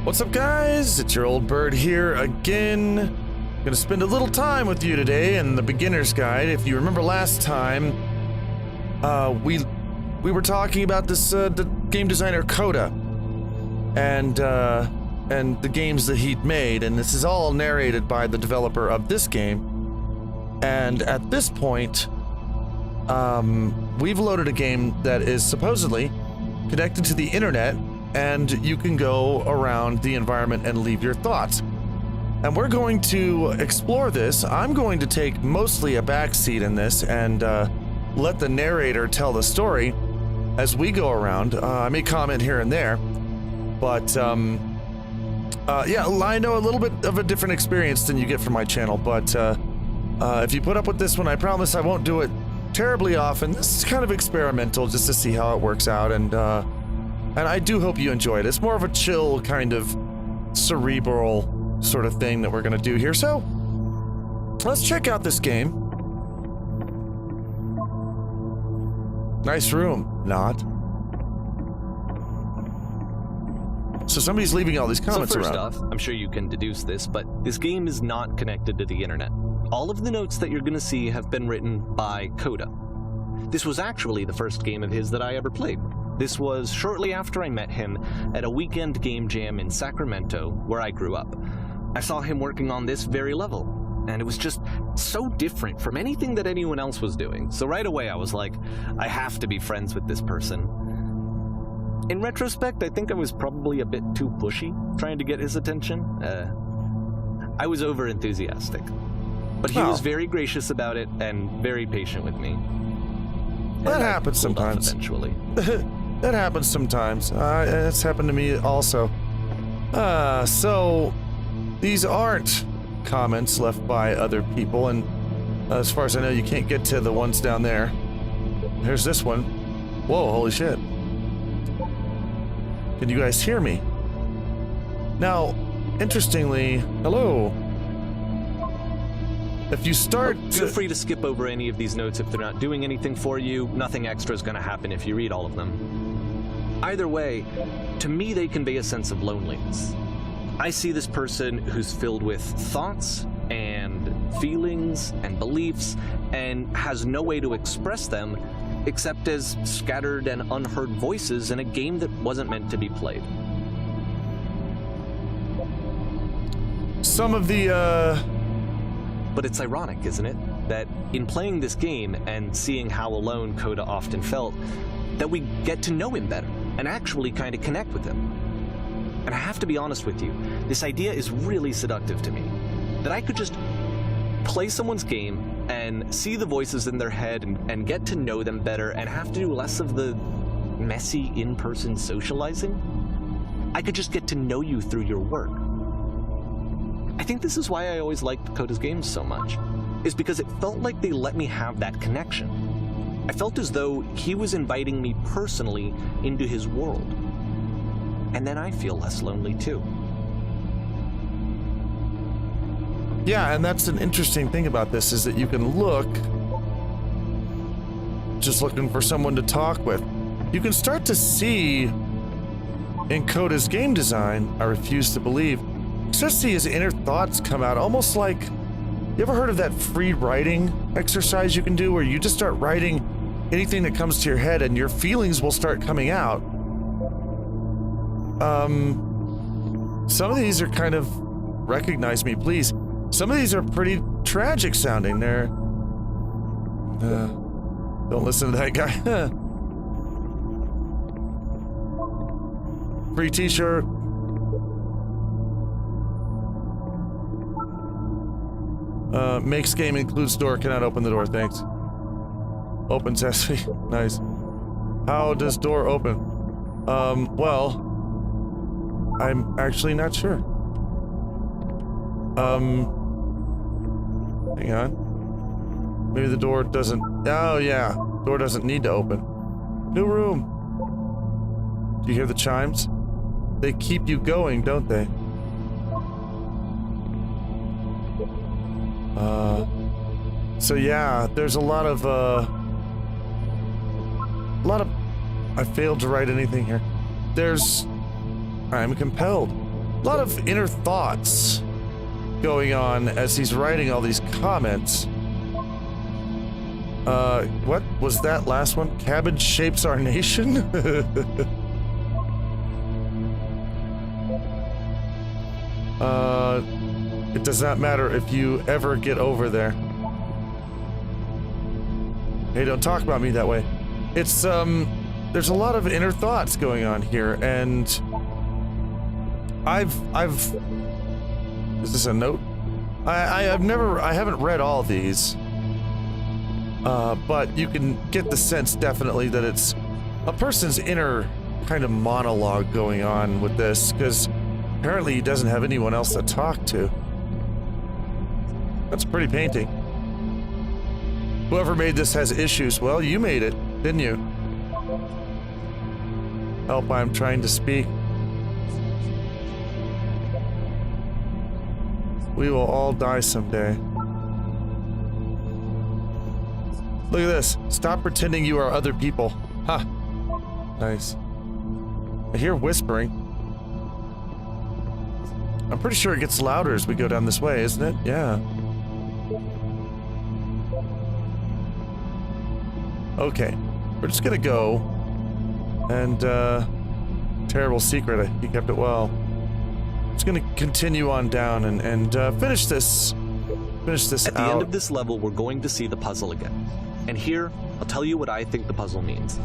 What's up, guys? It's your old bird here again. Gonna spend a little time with you today in the beginner's guide. If you remember last time, we were talking about this the game designer Coda and the games that he'd made, and this is all narrated by the developer of this game. And at this point, we've loaded a game that is supposedly connected to the internet, and you can go around the environment and leave your thoughts. And we're going to explore this. I'm going to take mostly a backseat in this and let the narrator tell the story as we go around. I may comment here and there, but yeah, I know a little bit of a different experience than you get from my channel, but if you put up with this one, I promise I won't do it terribly often. This is kind of experimental just to see how it works out, and I do hope you enjoy it. It's more of a chill, kind of cerebral sort of thing that we're going to do here. So, let's check out this game. Nice room. Not. So somebody's leaving all these comments around. So first off, I'm sure you can deduce this, but this game is not connected to the internet. All of the notes that you're going to see have been written by Coda. This was actually the first game of his that I ever played. This was shortly after I met him at a weekend game jam in Sacramento, where I grew up. I saw him working on this very level, and it was just so different from anything that anyone else was doing. So right away I was like, I have to be friends with this person. In retrospect, I think I was probably a bit too pushy, trying to get his attention. I was over-enthusiastic. But he was very gracious about it and very patient with me. That happens sometimes. Eventually. That happens sometimes. It's happened to me also. So these aren't comments left by other people, and as far as I know, you can't get to the ones down there. Here's this one. Whoa, holy shit. Can you guys hear me? Now, interestingly, hello. If you start... Feel free to skip over any of these notes if they're not doing anything for you. Nothing extra is going to happen if you read all of them. Either way, to me they convey a sense of loneliness. I see this person who's filled with thoughts and feelings and beliefs and has no way to express them except as scattered and unheard voices in a game that wasn't meant to be played. Some of the, But it's ironic, isn't it, that in playing this game and seeing how alone Coda often felt, that we get to know him better and actually kind of connect with him. And I have to be honest with you, this idea is really seductive to me. That I could just play someone's game and see the voices in their head and get to know them better and have to do less of the messy in-person socializing. I could just get to know you through your work. I think this is why I always liked Coda's games so much, is because it felt like they let me have that connection. I felt as though he was inviting me personally into his world. And then I feel less lonely too. yeah, and that's an interesting thing about this, is that you can look, just looking for someone to talk with. You can start to see in Coda's game design, I refuse to believe, just see his inner thoughts come out, almost like, you ever heard of that free writing exercise you can do where you just start writing anything that comes to your head and your feelings will start coming out? Some of these are kind of, recognize me please, some of these are pretty tragic sounding. They're, don't listen to that guy. Free t-shirt. Makes game includes door, cannot open the door, thanks. Open sesame, nice. How does door open? Well, I'm actually not sure. Hang on. Maybe the door doesn't, oh yeah, door doesn't need to open. New room. Do you hear the chimes? They keep you going, don't they? So yeah, there's a lot of, I failed to write anything here. I'm compelled. lot of inner thoughts going on as he's writing all these comments. What was that last one? Cabbage shapes our nation? It does not matter if you ever get over there. Hey, don't talk about me that way. It's, there's a lot of inner thoughts going on here, and is this a note? I haven't read all these, but you can get the sense definitely that it's a person's inner kind of monologue going on with this, because apparently he doesn't have anyone else to talk to. That's a pretty painting. Whoever made this has issues. Well, you made it, didn't you? Help, I'm trying to speak. We will all die someday. Look at this. Stop pretending you are other people. Ha! Nice. I hear whispering. I'm pretty sure it gets louder as we go down this way, isn't it? Yeah. Okay. We're just gonna go. And, terrible secret. He kept it well. Just gonna continue on down and finish this At the out. end of this level, we're going to see the puzzle again. And here, I'll tell you what I think the puzzle means.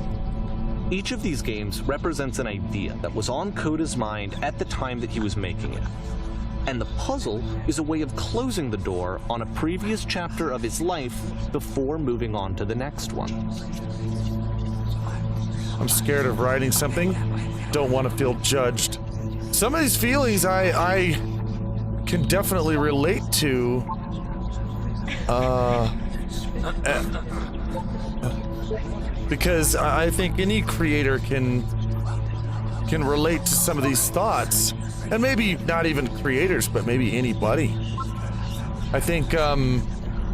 Each of these games represents an idea that was on Coda's mind at the time that he was making it. And the puzzle is a way of closing the door on a previous chapter of his life before moving on to the next one. I'm scared of writing something. Don't want to feel judged. Some of these feelings I can definitely relate to. Because I think any creator can relate to some of these thoughts. And maybe not even creators, but maybe anybody. I think,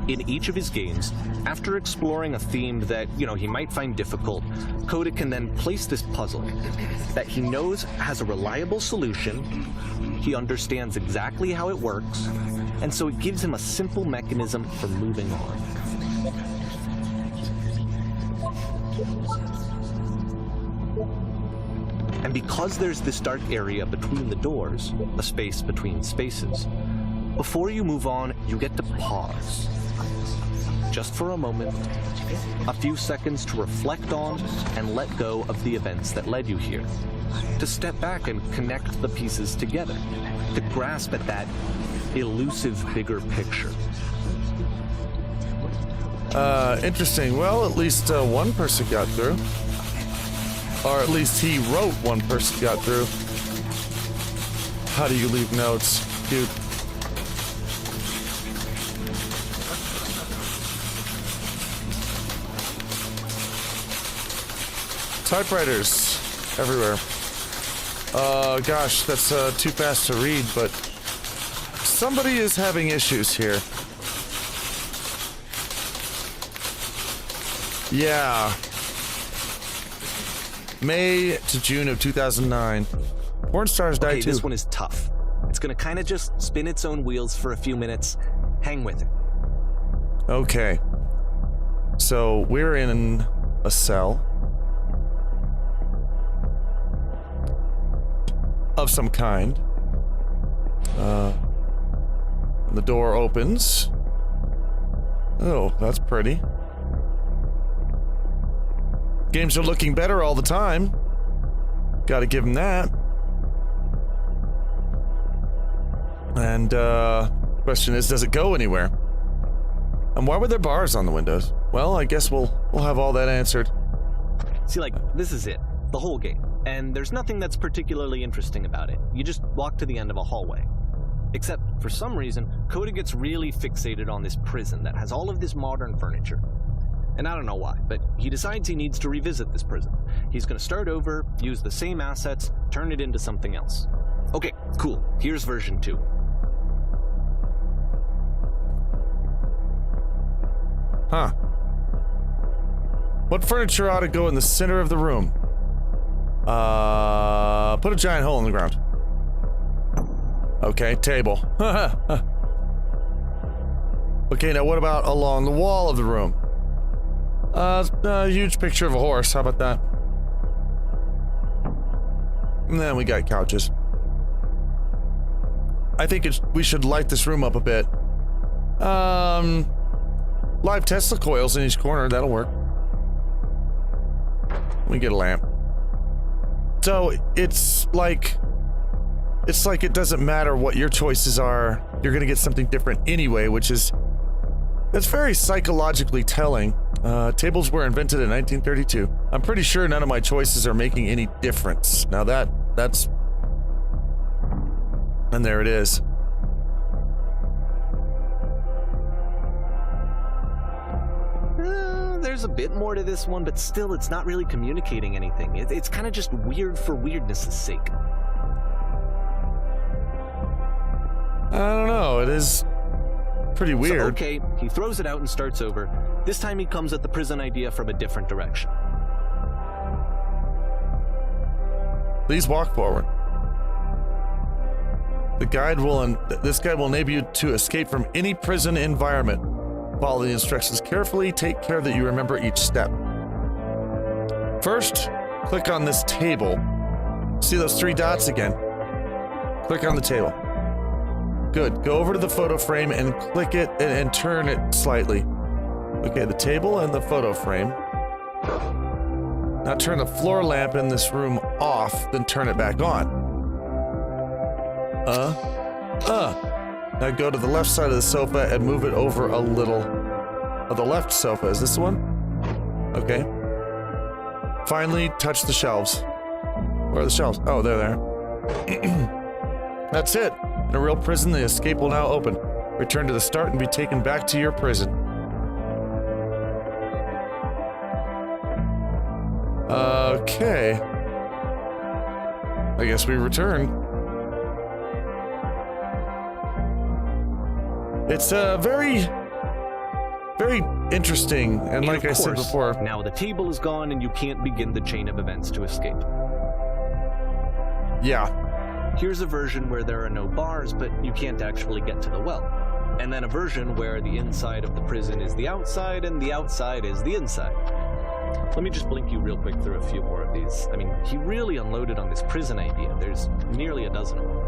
In each of his games, after exploring a theme that, he might find difficult, Coda can then place this puzzle that he knows has a reliable solution, he understands exactly how it works, and so it gives him a simple mechanism for moving on. And because there's this dark area between the doors, a space between spaces, before you move on, you get to pause. Just for a moment, a few seconds to reflect on and let go of the events that led you here. To step back and connect the pieces together. To grasp at that elusive bigger picture. interesting. Well, at least one person got through. Or at least he wrote one person got through. How do you leave notes? Cute. Typewriters everywhere. Gosh, that's too fast to read, but somebody is having issues here. Yeah. May to June of 2009. Porn stars died too. This one is tough. It's gonna kind of just spin its own wheels for a few minutes. Hang with it. Okay. So we're in a cell of some kind. The door opens. Oh, that's pretty. Games are looking better all the time. Gotta give them that. And, question is, does it go anywhere? And why were there bars on the windows? Well, I guess we'll have all that answered. See, like, this is it. The whole game. And there's nothing that's particularly interesting about it. You just walk to the end of a hallway. Except, for some reason, Coda gets really fixated on this prison that has all of this modern furniture. And I don't know why, but he decides he needs to revisit this prison. He's gonna start over, use the same assets, turn it into something else. Okay, cool. Here's version 2. Huh. What furniture ought to go in the center of the room? Put a giant hole in the ground. Okay, table. Okay, now what about along the wall of the room? A huge picture of a horse. How about that? And then we got couches. I think we should light this room up a bit. Live Tesla coils in each corner. That'll work. We get a lamp. So it's like it doesn't matter what your choices are. You're gonna get something different anyway, that's very psychologically telling. Tables were invented in 1932. I'm pretty sure none of my choices are making any difference. Now that's... And there it is. There's a bit more to this one, but still it's not really communicating anything. It's kind of just weird for weirdness' sake. I don't know, it is pretty weird. So, okay, he throws it out and starts over. This time he comes at the prison idea from a different direction. Please walk forward. This guide will enable you to escape from any prison environment. Follow the instructions carefully. Take care that you remember each step. First, click on this table. See those 3 dots again? Click on the table. Good. Go over to the photo frame and click it and turn it slightly. Okay, the table and the photo frame. Now turn the floor lamp in this room off, then turn it back on. Now go to the left side of the sofa and move it over a little. Oh, the left sofa. Is this the one? Okay. Finally, touch the shelves. Where are the shelves? Oh, they're there. That's it. In a real prison, the escape will now open. Return to the start and be taken back to your prison. Okay. I guess we return. It's very interesting, and like I said before... Now the table is gone and you can't begin the chain of events to escape. Yeah. Here's a version where there are no bars, but you can't actually get to the well. And then a version where the inside of the prison is the outside and the outside is the inside. Let me just blink you real quick through a few more of these. I mean, he really unloaded on this prison idea. There's nearly a dozen of them.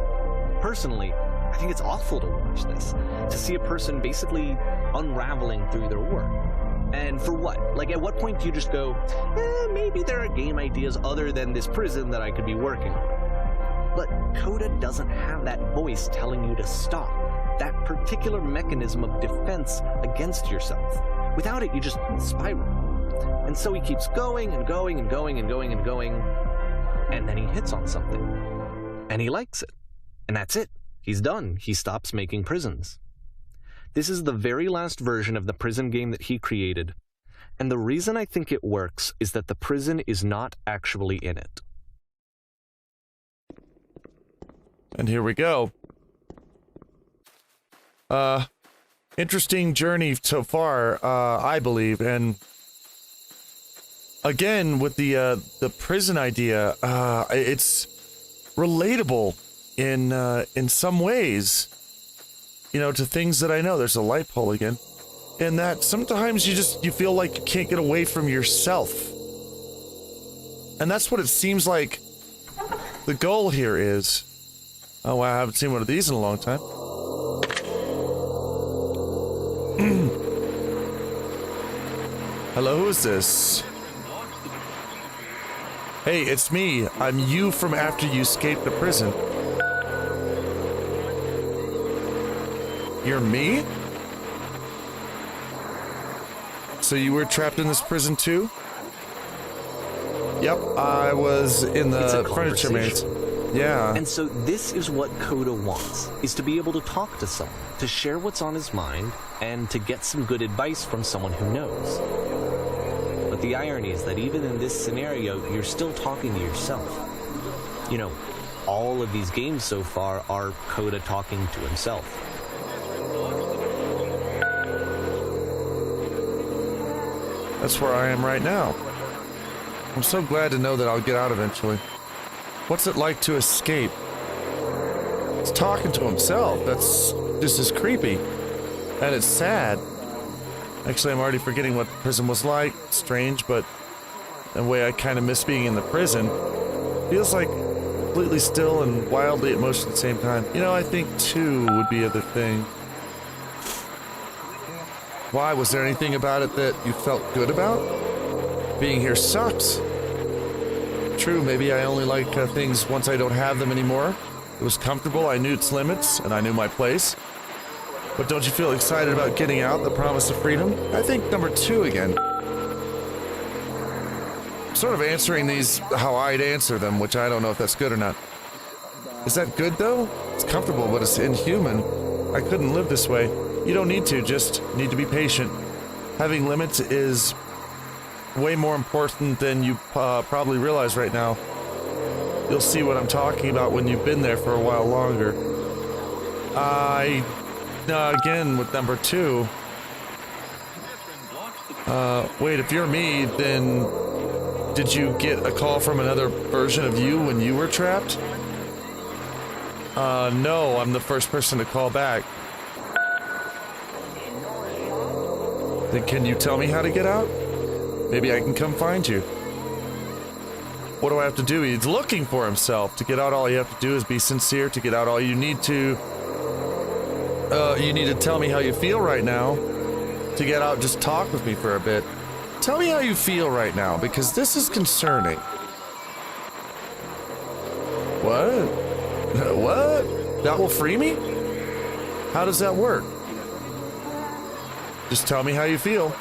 Personally, I think it's awful to watch this, to see a person basically unraveling through their work. And for what? Like, at what point do you just go, maybe there are game ideas other than this prison that I could be working on? But Coda doesn't have that voice telling you to stop, that particular mechanism of defense against yourself. Without it, you just spiral. And so he keeps going and going and going and going and going, and then he hits on something. And he likes it. And that's it. He's done. He stops making prisons. This is the very last version of the prison game that he created. And the reason I think it works is that the prison is not actually in it. And here we go. Interesting journey so far, I believe, and again with the prison idea, it's relatable in some ways, you know, to things that I know. There's a light pole again, and that sometimes you feel like you can't get away from yourself, and that's what it seems like the goal here is. Oh wow, I haven't seen one of these in a long time. Hello, who is this? Hey, it's me. I'm you from after you escaped the prison. You're me? So you were trapped in this prison too? Yep, I was in the furniture maze. Yeah. And so this is what Coda wants, is to be able to talk to someone, to share what's on his mind, and to get some good advice from someone who knows. But the irony is that even in this scenario, you're still talking to yourself. You know, all of these games so far are Coda talking to himself. That's where I am right now. I'm so glad to know that I'll get out eventually. What's it like to escape? He's talking to himself. That's just as creepy. And it's sad. Actually, I'm already forgetting what the prison was like. Strange, but in a way I kind of miss being in the prison. Feels like completely still and wildly at motion at the same time. You know, I think 2 would be the thing. Why? Was there anything about it that you felt good about? Being here sucks. True, maybe I only like things once I don't have them anymore. It was comfortable, I knew its limits, and I knew my place. But don't you feel excited about getting out, the promise of freedom? I think number 2 again. I'm sort of answering these how I'd answer them, which I don't know if that's good or not. Is that good, though? It's comfortable, but it's inhuman. I couldn't live this way. You don't need to, just need to be patient. Having limits is way more important than you probably realize right now. You'll see what I'm talking about when you've been there for a while longer. Again, with number 2. Wait, if you're me, then did you get a call from another version of you when you were trapped? No, I'm the first person to call back. Then can you tell me how to get out? Maybe I can come find you. What do I have to do? He's looking for himself. To get out, all you have to do is be sincere. To get out, all you need to tell me how you feel right now. To get out, just talk with me for a bit. Tell me how you feel right now, because this is concerning. What? What? That will free me? How does that work? Just tell me how you feel.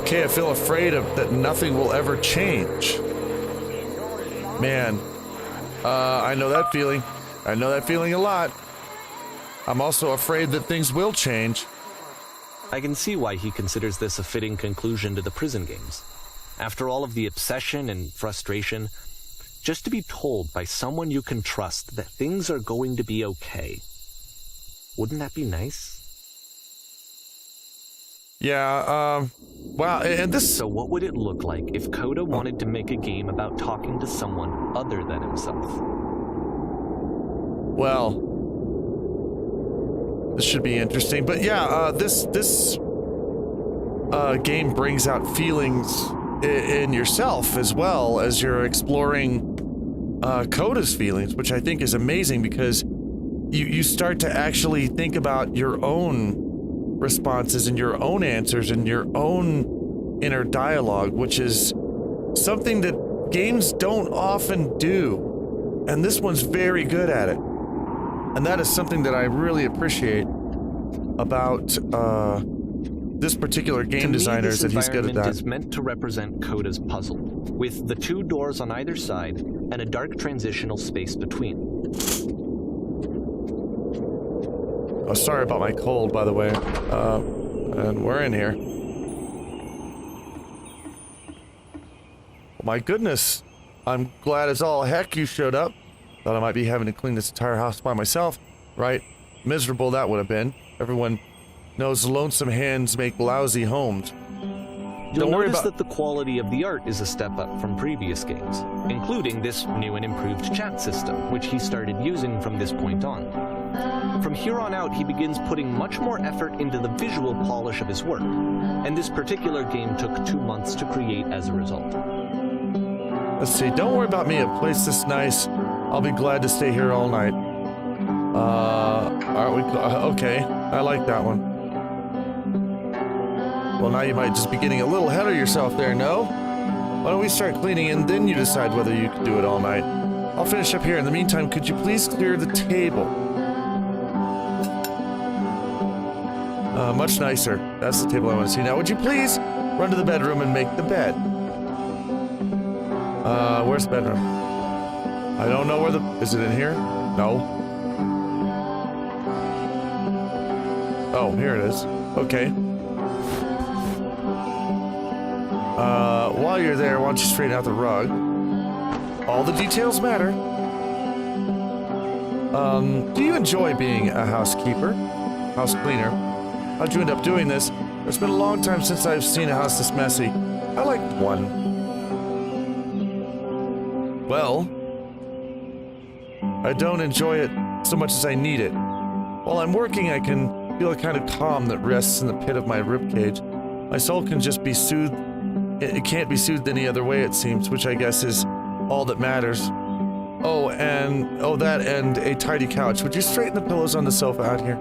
Okay, I feel afraid that nothing will ever change. Man, I know that feeling. I know that feeling a lot. I'm also afraid that things will change. I can see why he considers this a fitting conclusion to the prison games. After all of the obsession and frustration, just to be told by someone you can trust that things are going to be okay. Wouldn't that be nice? Yeah, wow, and this... So what would it look like if Coda wanted to make a game about talking to someone other than himself? Well, this should be interesting. But yeah, this game brings out feelings in yourself as well as you're exploring Coda's feelings, which I think is amazing because you start to actually think about your own responses and your own answers and your own inner dialogue, which is something that games don't often do. And this one's very good at it. And that is something that I really appreciate about this particular game designer, is that he's good at that. This environment is meant to represent Coda's puzzle, with the 2 doors on either side and a dark transitional space between. Oh, sorry about my cold, by the way. And we're in here. Well, my goodness. I'm glad as all heck you showed up. Thought I might be having to clean this entire house by myself. Right? Miserable that would have been. Everyone knows lonesome hands make lousy homes. You'll notice that the quality of the art is a step up from previous games, including this new and improved chat system, which he started using from this point on. From here on out, he begins putting much more effort into the visual polish of his work, and this particular game took 2 months to create as a result. Let's see, don't worry about me, a place this nice. I'll be glad to stay here all night. Aren't we? Okay, I like that one. Well, now you might just be getting a little ahead of yourself there, no? Why don't we start cleaning and then you decide whether you can do it all night. I'll finish up here. In the meantime, could you please clear the table? Much nicer. That's the table I want to see. Now, would you please run to the bedroom and make the bed? Where's the bedroom? I don't know where the... Is it in here? No. Oh, here it is. Okay. While you're there, why don't you straighten out the rug? All the details matter. Do you enjoy being a housekeeper? House cleaner? How'd you end up doing this? It's been a long time since I've seen a house this messy. I like one. Well, I don't enjoy it so much as I need it. While I'm working, I can feel a kind of calm that rests in the pit of my ribcage. My soul can just be soothed. It can't be soothed any other way, it seems, which I guess is all that matters. That and a tidy couch. Would you straighten the pillows on the sofa out here?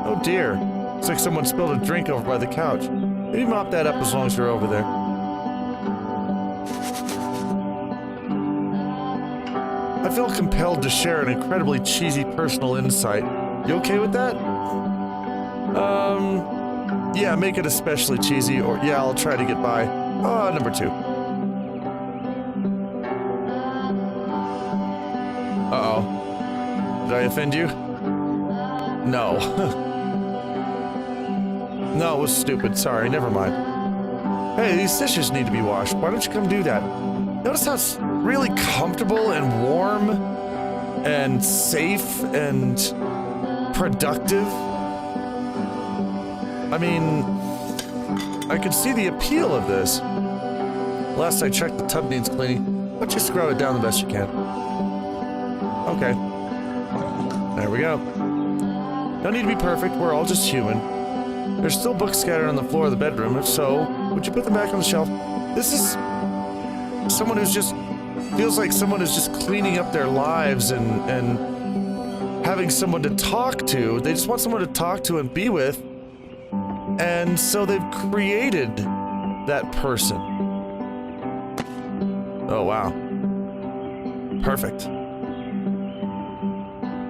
Oh dear. Looks like someone spilled a drink over by the couch. Maybe mop that up as long as you're over there. I feel compelled to share an incredibly cheesy personal insight. You okay with that? Yeah, make it especially cheesy, or yeah, I'll try to get by. Number 2. Uh-oh. Did I offend you? No. No, it was stupid. Sorry, never mind. Hey, these dishes need to be washed. Why don't you come do that? Notice how it's really comfortable and warm and safe and productive? I mean, I could see the appeal of this. Last I checked, the tub needs cleaning. Why don't you scrub it down the best you can? Okay. There we go. Don't need to be perfect, we're all just human. There's still books scattered on the floor of the bedroom. If so, would you put them back on the shelf? This is someone who's just feels like someone who's just cleaning up their lives and having someone to talk to. They just want someone to talk to and be with. And so they've created that person. Oh, wow. Perfect.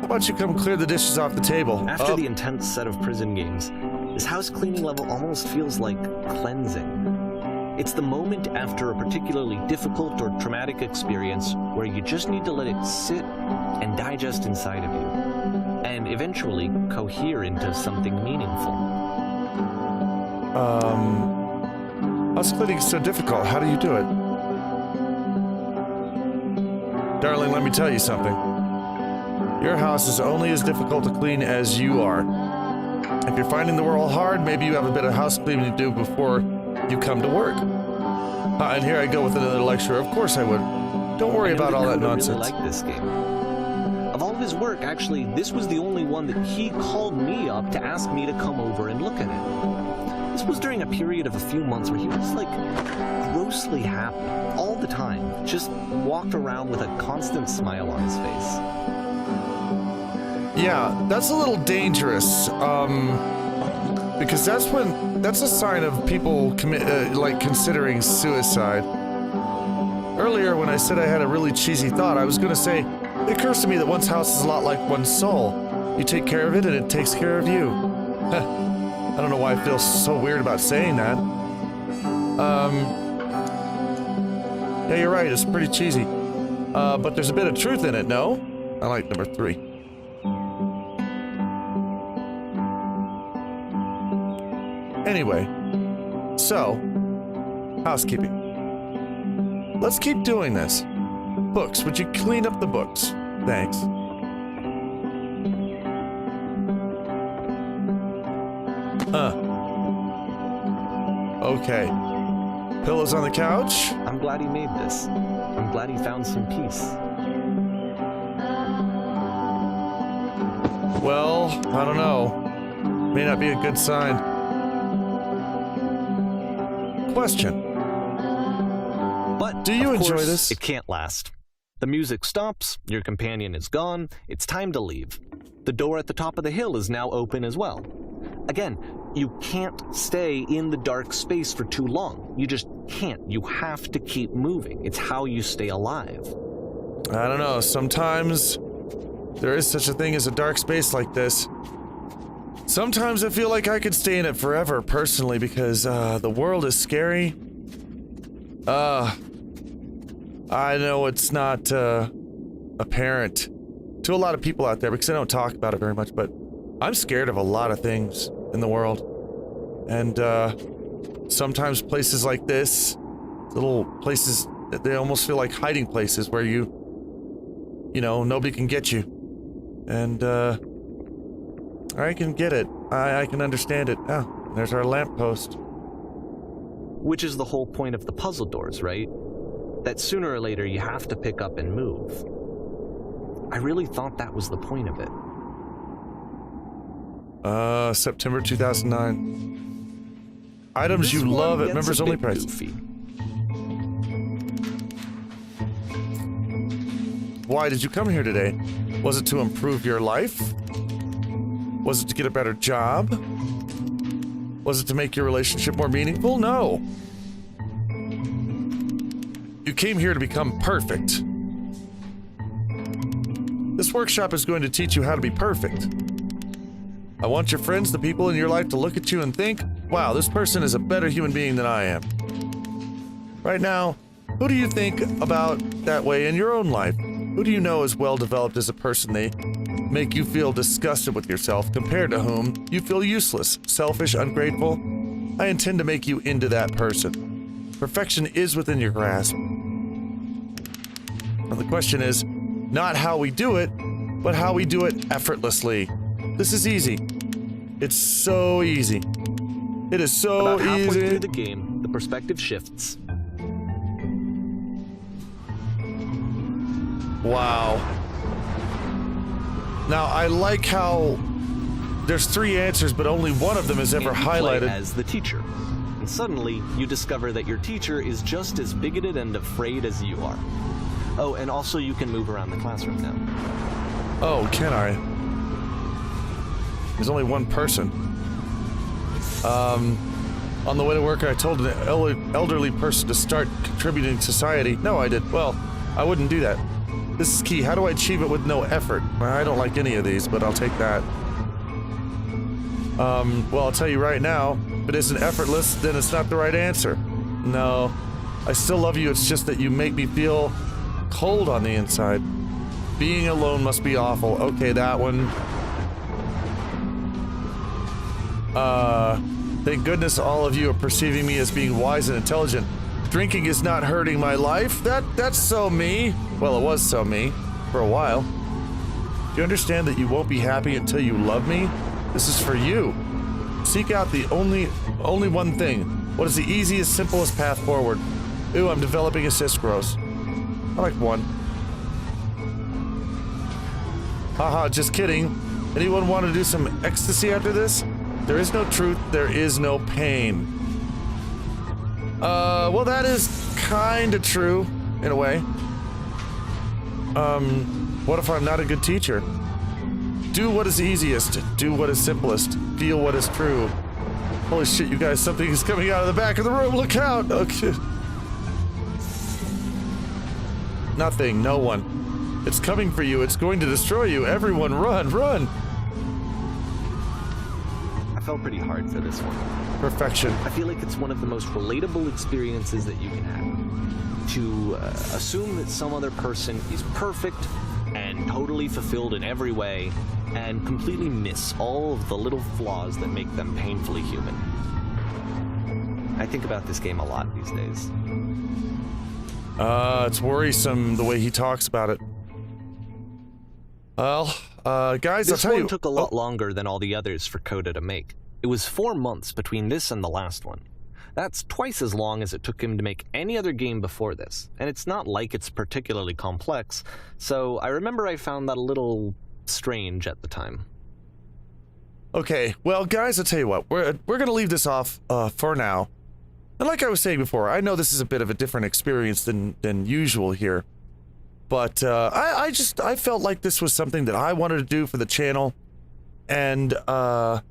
How about you come clear the dishes off the table? After the intense set of prison games, this house cleaning level almost feels like cleansing. It's the moment after a particularly difficult or traumatic experience where you just need to let it sit and digest inside of you, and eventually cohere into something meaningful. House cleaning is so difficult. How do you do it? Darling, let me tell you something. Your house is only as difficult to clean as you are. If you're finding the world hard, maybe you have a bit of house cleaning to do before you come to work. And here I go with another lecture. Of course I would. Don't worry about all that nonsense. I really like this game. Of all of his work, actually, this was the only one that he called me up to ask me to come over and look at it. This was during a period of a few months where he was, like, grossly happy all the time. Just walked around with a constant smile on his face. Yeah, that's a little dangerous, because that's a sign of people considering suicide. Earlier, when I said I had a really cheesy thought, I was going to say, it occurs to me that one's house is a lot like one's soul. You take care of it, and it takes care of you. I don't know why I feel so weird about saying that. Yeah, you're right, it's pretty cheesy. But there's a bit of truth in it, no? I like number 3. Anyway, so, housekeeping. Let's keep doing this. Books, would you clean up the books? Thanks. Okay. Pillows on the couch? I'm glad he made this. I'm glad he found some peace. Well, I don't know. May not be a good sign. Question. But do you enjoy course, this? It can't last. The music stops, your companion is gone, it's time to leave. The door at the top of the hill is now open as well. Again, you can't stay in the dark space for too long. You just can't. You have to keep moving. It's how you stay alive. I don't know. Sometimes there is such a thing as a dark space like this. Sometimes I feel like I could stay in it forever, personally, because the world is scary. I know it's not apparent to a lot of people out there because I don't talk about it very much, but I'm scared of a lot of things in the world. And sometimes places like this, little places, they almost feel like hiding places where you know, nobody can get you. And I can get it. I can understand it. Oh, there's our lamppost. Which is the whole point of the puzzle doors, right? That sooner or later you have to pick up and move. I really thought that was the point of it. September 2009. Items you love at members only price. Goofy. Why did you come here today? Was it to improve your life? Was it to get a better job? Was it to make your relationship more meaningful? No. You came here to become perfect. This workshop is going to teach you how to be perfect. I want your friends, the people in your life, to look at you and think, wow, this person is a better human being than I am. Right now, who do you think about that way in your own life? Who do you know is well developed as a person? They make you feel disgusted with yourself, compared to whom you feel useless, selfish, ungrateful. I intend to make you into that person. Perfection is within your grasp. And the question is not how we do it, but how we do it effortlessly. This is easy. It's so easy. It is so About halfway easy. through the game, the perspective shifts. Wow. Now, I like how there's 3 answers, but only one of them is ever And you highlighted. play as the teacher. And suddenly, you discover that your teacher is just as bigoted and afraid as you are. Oh, and also you can move around the classroom now. Oh, can I? There's only one person. On the way to work, I told an elderly person to start contributing to society. No, I did. Well, I wouldn't do that. This is key. How do I achieve it with no effort? I don't like any of these, but I'll take that. Well, I'll tell you right now, if it isn't effortless, then it's not the right answer. No, I still love you. It's just that you make me feel cold on the inside. Being alone must be awful. Okay, that one. Thank goodness all of you are perceiving me as being wise and intelligent. Drinking is not hurting my life. That's so me. Well, it was so me for a while. Do you understand that you won't be happy until you love me? This is for you. Seek out the only one thing. What is the easiest, simplest path forward? Ooh, I'm developing assist gross. I like 1. Haha, just kidding. Anyone want to do some ecstasy after this? There is no truth, there is no pain. Well, that is kinda true, in a way. What if I'm not a good teacher? Do what is easiest, do what is simplest, feel what is true. Holy shit, you guys, something is coming out of the back of the room, look out! Okay. Nothing, no one. It's coming for you, it's going to destroy you. Everyone, run, run! I fell pretty hard for this one. Perfection. I feel like it's one of the most relatable experiences that you can have. To assume that some other person is perfect and totally fulfilled in every way, and completely miss all of the little flaws that make them painfully human. I think about this game a lot these days. It's worrisome the way he talks about it. Well, guys, I'll This tell you. one took a lot longer than all the others for Coda to make. It was 4 months between this and the last one. That's twice as long as it took him to make any other game before this, and it's not like it's particularly complex, so I remember I found that a little strange at the time. Okay, well, guys, I'll tell you what. We're gonna leave this off for now. And like I was saying before, I know this is a bit of a different experience than usual here, but I felt like this was something that I wanted to do for the channel, and well,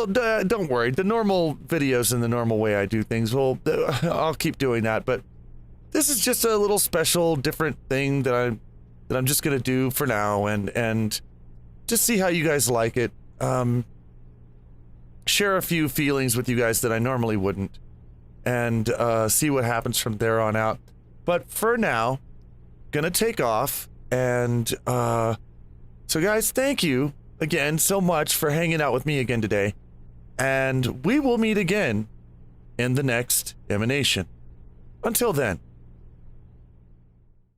don't worry. The normal videos and the normal way I do things, well, I'll keep doing that. But this is just a little special, different thing that I'm just gonna do for now, and just see how you guys like it. Share a few feelings with you guys that I normally wouldn't, and see what happens from there on out. But for now, gonna take off, and so guys, thank you again so much for hanging out with me again today, and we will meet again in the next Emanation. Until then.